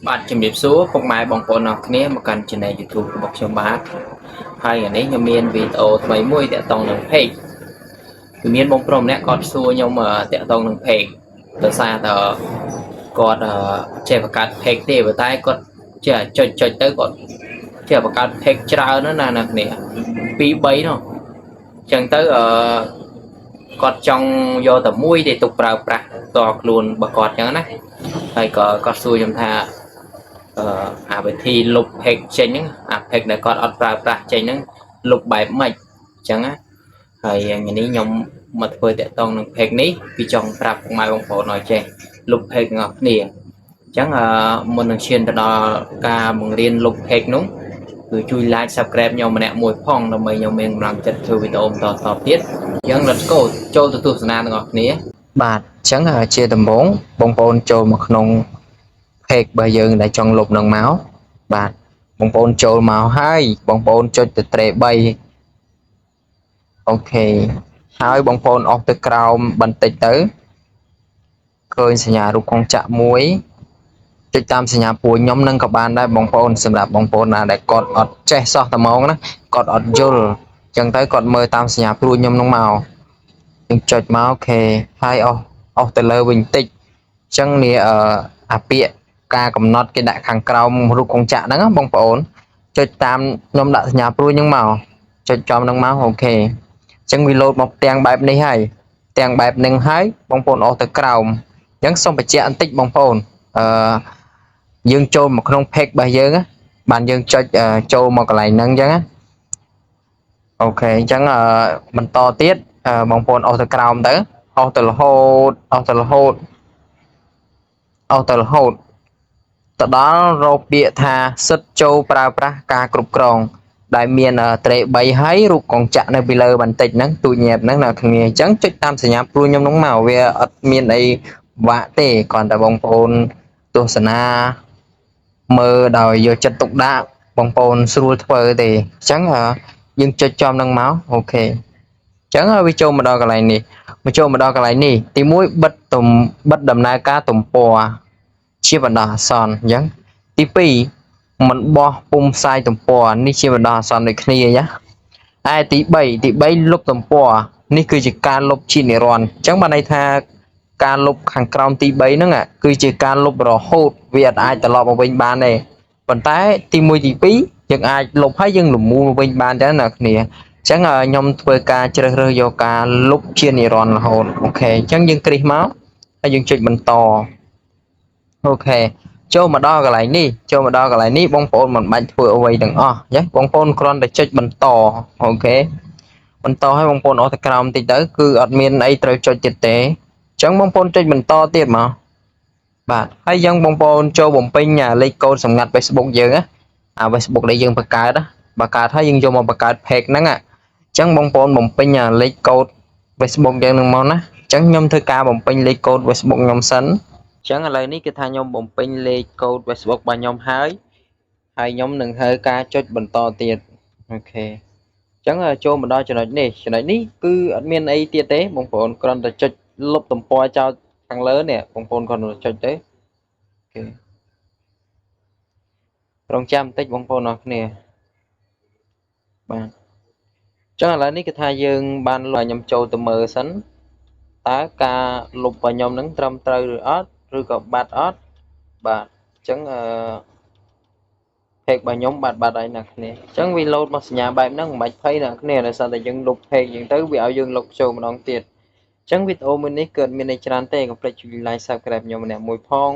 បាទជំរាបសួរពុកម៉ែបងប្អូនអរគ្នាមកកាន់ Channel YouTube របស់ខ្ញុំបាទហើយថ្ងៃនេះខ្ញុំមានវីដេអូថ្មីមួយទាក់ទងនឹង page គឺមានបងប្រុសម្នាក់គាត់សួរខ្ញុំទាក់ទងនឹង page ដោយសារតែគាត់ចេះបង្កើត page ទេប៉ុន្តែគាត់ចេះចុចទៅគាត់ចេះបង្កើត page ច្រើនណាស់អ្នកគ្នា2 3នោះអញ្ចឹងទៅគាត់ចង់យកតែមួយទេទុកប្រើប្រាស់តខ្លួនរបស់គាត់អញ្ចឹងណាហើយក៏គាត់សួរខ្ញុំថាអាវិធីលុប page ចេញហ្នឹងអា page ដែលគាត់អត់ប្រើប្រាស់ចេញហ្នឹងលុបបែបម៉េចអញ្ចឹងណាហើយថ្ងៃនេះខ្ញុំមកធ្វើតាក់ទងនឹង page នេះគឺចង់ប្រាប់ពុកម៉ែបងប្អូនឲ្យចេះលុប page ទាំងអស់គ្នាអញ្ចឹងមុននឹងឈានទៅដល់ការបង្រៀនលុប page នោះគឺជួយ like subscribe ខ្ញុំម្នាក់មួយផងដើម្បីខ្ញុំមានកម្លាំងចិត្តធ្វើវីដេអូបន្តទៀតអញ្ចឹង let's go ចូលទៅទស្សនាទាំងអស់គ្នាបាទអញ្ចឹងជាដំបូងបងប្អូនចូលមកក្នុង page របស់យើងដែលចង់លុបនឹងមកបាទបងប្អូនចូលមកហើយបងប្អូនចុចទៅត្រេ3អូខេហើយបងប្អូនអស់ទៅក្រោមបន្តិចទៅឃើញសញ្ញារូបកងចក្រមួយចុចតាមសញ្ញាពួរខ្ញុំនឹងក៏បានដែរបងប្អូនសម្រាប់បងប្អូនណាដែលគាត់អត់ចេះសោះតែហ្មងណាគាត់អត់យល់អញ្ចឹងទៅគាត់មើលតាមសញ្ញាព្រួយខ្ញុំនឹងមកយើងចុចមកអូខេហើយអស់ទៅលើវិញតិចអញ្ចឹងនេះអាពាក្យការកំណត់គេដាក់ខាងក្រោមរូបកងចក្រហ្នឹងបងប្អូនចុចតាមខ្ញុំដាក់សញ្ញាព្រួយហ្នឹងមកចុចចំហ្នឹងមកអូខេអញ្ចឹងវាលោតមកផ្ទាំងបែបនេះហើយផ្ទាំងបែបហ្នឹងហើយបងប្អូនអស់ទៅក្រោមអញ្ចឹងសូមបញ្ជាក់បន្តិចបងប្អូនយើងចូលមកក្នុង page របស់យើងបានយើងចុចចូលមកកន្លែងហ្នឹងអញ្ចឹងអូខេអញ្ចឹងបន្តទៀតបងប្អូនអស់ទៅក្រោមទៅអស់ទៅរហូតទៅដល់រកពាក្យថាសិទ្ធចូលប្រើប្រាស់ការគ្រប់គ្រងដែលមានត្រេ3ហើយរូបកងចក្រនៅពីលើបន្តិចហ្នឹងទូចញ៉ែបហ្នឹងណាគ្នាអញ្ចឹងចុចតាមសញ្ញាព្រួយខ្ញុំហ្នឹងមកវាអត់មានអីវាក់ទេគ្រាន់តែបងប្អូនទស្សនាមើលដោយយកចិត្តទុកដាក់បងប្អូនស្រួលធ្វើទេអញ្ចឹងយើងចុចចំហ្នឹងមកអូខេអញ្ចឹងវាចូលមកដល់កន្លែងនេះទី1បិទដំណើរការទំព័រជាបណ្ដោះអាសន្នអញ្ចឹងទី2មិនបោះពុំផ្សាយទំព័រនេះជាបណ្ដោះអាសន្នដូចគ្នាណាតែទី3លុបទំព័រនេះគឺជាការលុបជានិរន្តរ៍អញ្ចឹងបានន័យថាការលុបខាងក្រោមទី3ហ្នឹងគឺជាការលុបរហូតវាអត់អាចត្រឡប់មកវិញបានទេប៉ុន្តែទី1ទី2យើងអាចលុបហើយយើងលមូលមកវិញបានចឹងណាគ្នាអញ្ចឹងខ្ញុំធ្វើការជ្រើសរើសយកការលុបជានិរន្តរ៍រហូតអូខេអញ្ចឹងយើងគ្រីសមកហើយយើងចុចបន្តអូខេចូលមកដល់កន្លែងនេះបងប្អូនមិនបាច់ធ្វើអ្វីទាំងអស់ណាបងប្អូនគ្រាន់តែចុចបន្តអូខេបន្តឲ្យបងប្អូនអស់ទៅក្រោមតិចទៅគឺអត់មានអីត្រូវចុចទៀតទេអញ្ចឹងបងប្អូនចុចបន្តទៀតមកបាទហើយយើងបងប្អូនចូលបំពេញលេខកូដសម្ងាត់ Facebook យើងណាFacebook ដែលយើងបង្កើតហើយយើងយកមកបង្កើត page ហ្នឹងអញ្ចឹងបងប្អូនបំពេញលេខកូដ Facebook យើងនឹងមកណាអញ្ចឹងខ្ញុំធ្វើការបំពេញលេខកូដ Facebook ខ្ញុំសិនអញ្ចឹងឥឡូវនេះគឺថាខ្ញុំបំពេញលេខកូដ Facebook របស់ខ្ញុំហើយខ្ញុំនឹងធ្វើការចុចបន្តទៀតអូខេអញ្ចឹងចូលមកដល់ចំណុចនេះគឺអត់មានអីទៀតទេបងប្អូនគ្រាន់តែចុចលុបទំព័រចោលខាងលើនេះបងប្អូនគ្រាន់តែចុចទៅអូខេរងចាំបន្តិចបងប្អូនអរគ្នាបាទអញ្ចឹងឥឡូវនេះគឺថាយើងបានខ្ញុំចូលទៅមើលសិនតើការលុបរបស់ខ្ញុំនឹងត្រឹមត្រូវឬអត់ឬក៏បាត់អត់បាទអញ្ចឹងpage របស់ខ្ញុំបាត់ហើយណាគ្នាអញ្ចឹងវាលោតមកសញ្ញាបែបហ្នឹងមិនបាច់ភ័យណាគ្នាដោយសារតែយើងលុប page យើងទៅវាឲ្យយើងលុបចូលម្ដងទៀតអញ្ចឹងវីដេអូមួយនេះគឺអត់មានអីច្រើនទេកុំភ្លេចជួយ like subscribe ខ្ញុំម្នាក់មួយផង